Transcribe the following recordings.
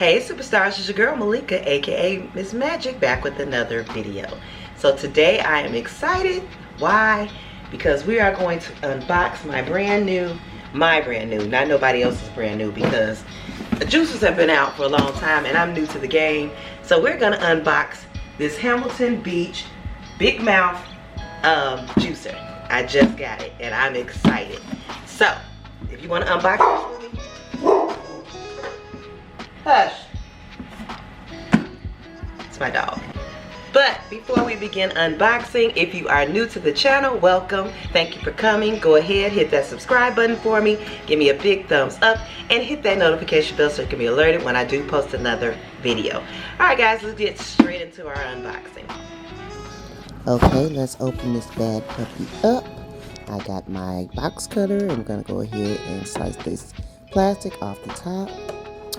Hey superstars, it's your girl Malika, aka Miss Magic, back with another video. So today I am excited. Why? Because we are going to unbox my brand new, not nobody else's brand new, because the juicers have been out for a long time and I'm new to the game. So we're gonna unbox this Hamilton Beach Big Mouth juicer. I just got it and I'm excited. So if you want to unbox this with me, hush. It's my dog. But before we begin unboxing, if you are new to the channel, welcome. Thank you for coming. Go ahead, hit that subscribe button for me. Give me a big thumbs up and hit that notification bell so you can be alerted when I do post another video. Alright guys, let's get straight into our unboxing. Okay, let's open this bad puppy up. I got my box cutter. I'm gonna go ahead and slice this plastic off the top.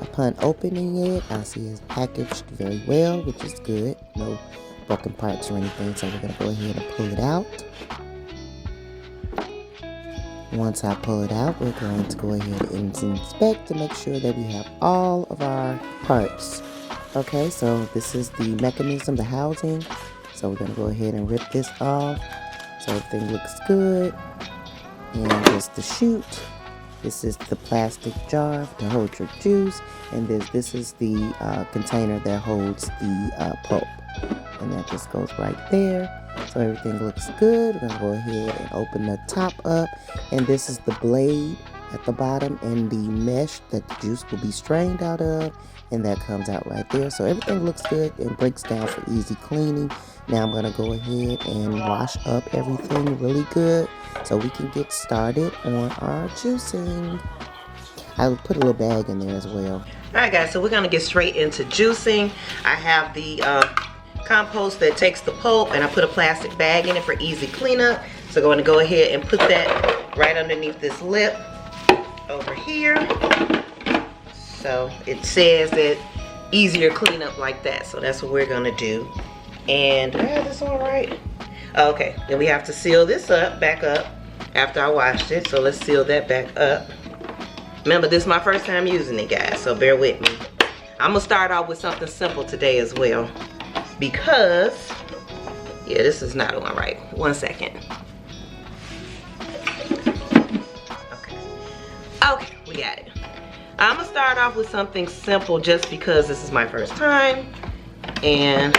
Upon opening it, I see it's packaged very well, which is good. No broken parts or anything, so we're going to go ahead and pull it out. Once I pull it out, we're going to go ahead and inspect to make sure that we have all of our parts. Okay, so this is the mechanism, the housing. So we're going to go ahead and rip this off so everything looks good. And there's the chute. This is the plastic jar to hold your juice, and this is the container that holds the pulp, and that just goes right there. So everything looks good. We're gonna go ahead and open the top up, and this is the blade at the bottom and the mesh that the juice will be strained out of, and that comes out right there. So everything looks good and breaks down for easy cleaning. Now I'm gonna go ahead and wash up everything really good so we can get started on our juicing. I'll put a little bag in there as well. Alright guys, so we're gonna get straight into juicing. I have the compost that takes the pulp, and I put a plastic bag in it for easy cleanup. So I'm gonna go ahead and put that right underneath this lip over here. So it says that easier cleanup like that. So that's what we're gonna do. And do I have this on right? Okay, then we have to seal this up, back up, after I washed it. So let's seal that back up. Remember, this is my first time using it, guys, so bear with me. I'm gonna start off with something simple today as well, because, yeah, this is not on right. 1 second. Okay, we got it. I'm gonna start off with something simple just because this is my first time, and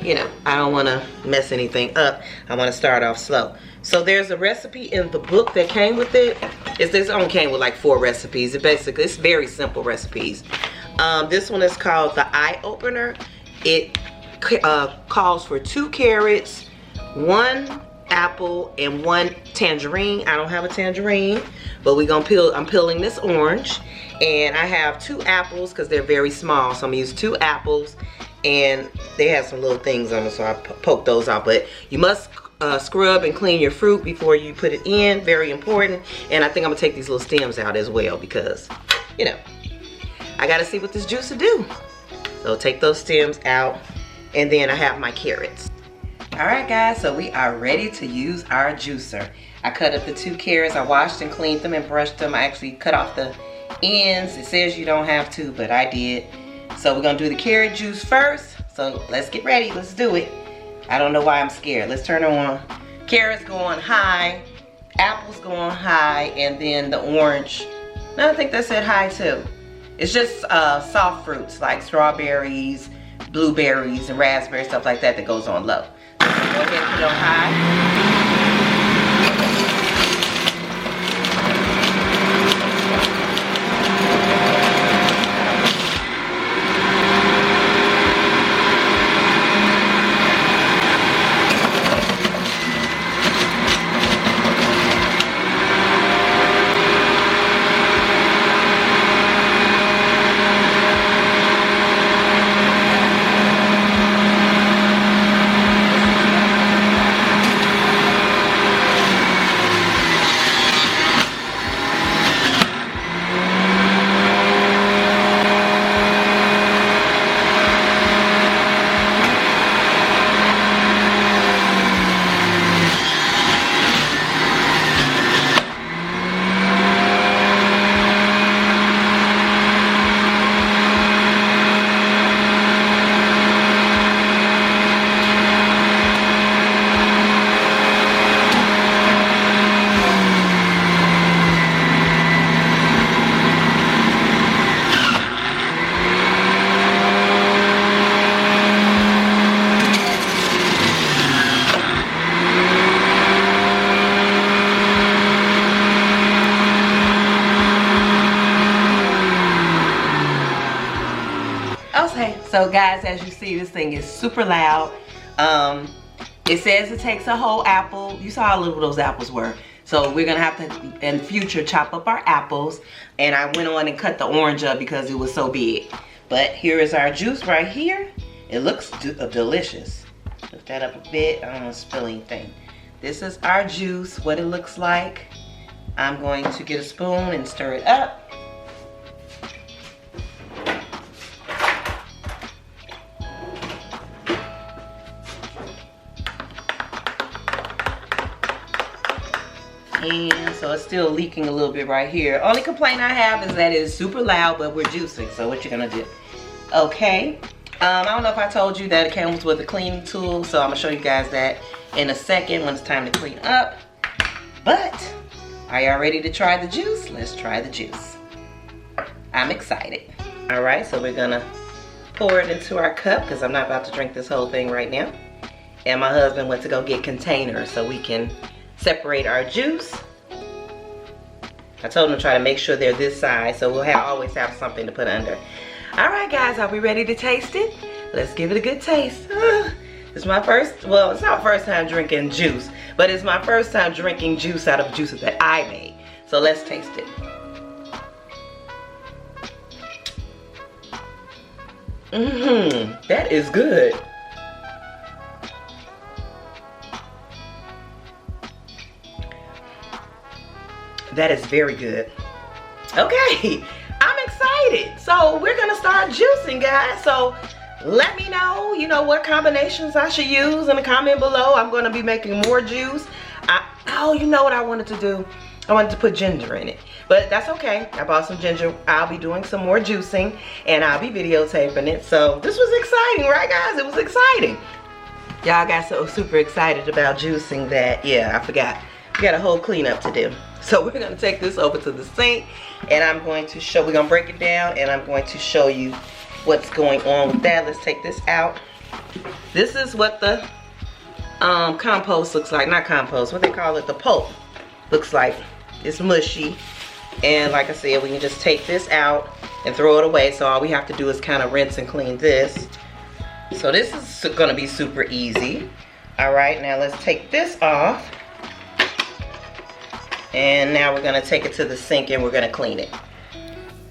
you know, I don't want to mess anything up. I want to start off slow. So there's a recipe in the book that came with it. This only came with like 4 recipes. It's very simple recipes. This one is called the Eye Opener. It calls for 2 carrots, 1 apple, and 1 tangerine. I don't have a tangerine, but I'm peeling this orange, and I have 2 apples because they're very small. So I'm gonna use 2 apples. And they have some little things on them, so I poke those out. But you must scrub and clean your fruit before you put it in. Very important. And I think I'm gonna take these little stems out as well, because you know, I gotta see what this juice will do. So take those stems out, and then I have my carrots. Alright guys, so we are ready to use our juicer. I cut up the 2 carrots. I washed and cleaned them and brushed them. I actually cut off the ends. It says you don't have to, but I did. So we're gonna do the carrot juice first. So let's get ready, let's do it. I don't know why I'm scared. Let's turn it on. Carrots go on high, apples go on high, and then the orange, no, I think that said high too. It's just soft fruits like strawberries, blueberries, and raspberries, stuff like that goes on low. So go ahead and put it on high. Okay, so guys, as you see, this thing is super loud. It says it takes a whole apple. You saw how little those apples were. So we're gonna have to, in future, chop up our apples. And I went on and cut the orange up because it was so big. But here is our juice right here. It looks delicious. Lift that up a bit. I don't want to spill anything. This is our juice, what it looks like. I'm going to get a spoon and stir it up. And so it's still leaking a little bit right here. Only complaint I have is that it's super loud, but we're juicing. So what you gonna do? Okay. I don't know if I told you that it comes with a cleaning tool, so I'm gonna show you guys that in a second when it's time to clean up. But are y'all ready to try the juice? Let's try the juice. I'm excited. All right, so we're gonna pour it into our cup because I'm not about to drink this whole thing right now. And my husband went to go get containers so we can separate our juice. I told him to try to make sure they're this size so we'll always have something to put under. All right, guys, are we ready to taste it? Let's give it a good taste. It's my first, well, it's not my first time drinking juice, but it's my first time drinking juice out of juices that I made. So let's taste it. That is good. That is very good. Okay, I'm excited. So we're gonna start juicing, guys. So let me know, what combinations I should use in the comment below. I'm gonna be making more juice. Oh, you know what I wanted to do? I wanted to put ginger in it, but that's okay. I bought some ginger. I'll be doing some more juicing and I'll be videotaping it. So this was exciting, right guys? It was exciting. Y'all got so super excited about juicing that, yeah, I forgot. We got a whole cleanup to do. So we're gonna take this over to the sink and I'm going to show, we're gonna break it down and I'm going to show you what's going on with that. Let's take this out. This is what the compost looks like. Not compost, what they call it, the pulp looks like. It's mushy. And like I said, we can just take this out and throw it away. So all we have to do is kind of rinse and clean this. So this is gonna be super easy. All right, now let's take this off. And now we're gonna take it to the sink and we're gonna clean it.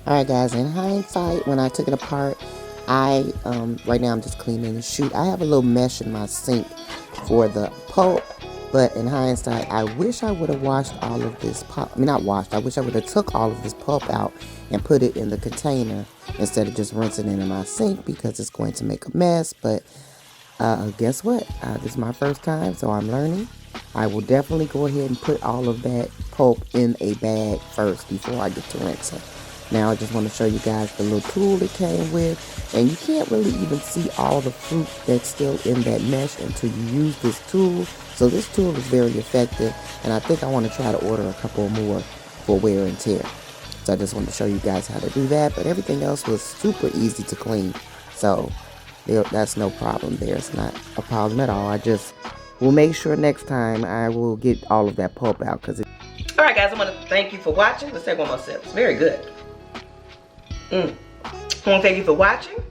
Alright guys, in hindsight, when I took it apart, right now I'm just cleaning the chute. I have a little mesh in my sink for the pulp, but in hindsight, I wish I would have washed all of this pulp. I mean, not washed, I wish I would have took all of this pulp out and put it in the container instead of just rinsing it in my sink because it's going to make a mess. But guess what? This is my first time, so I'm learning. I will definitely go ahead and put all of that pulp in a bag first before I get to rinsing. Now I just want to show you guys the little tool it came with, and you can't really even see all the fruit that's still in that mesh until you use this tool. So this tool is very effective, and I think I want to try to order a couple more for wear and tear. So I just wanted to show you guys how to do that, but everything else was super easy to clean. So that's no problem there. It's not a problem at all. I just will make sure next time I will get all of that pulp out. Alright guys, I want to thank you for watching. Let's take one more sip. It's very good. I want to thank you for watching.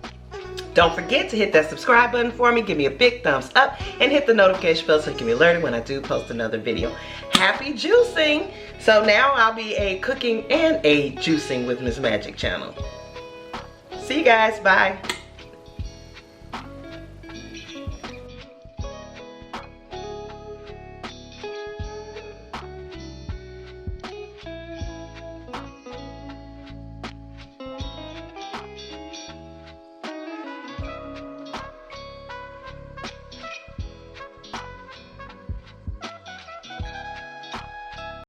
Don't forget to hit that subscribe button for me. Give me a big thumbs up and hit the notification bell so you can be alerted when I do post another video. Happy juicing! So now I'll be a cooking and a juicing with Ms. Magic channel. See you guys. Bye.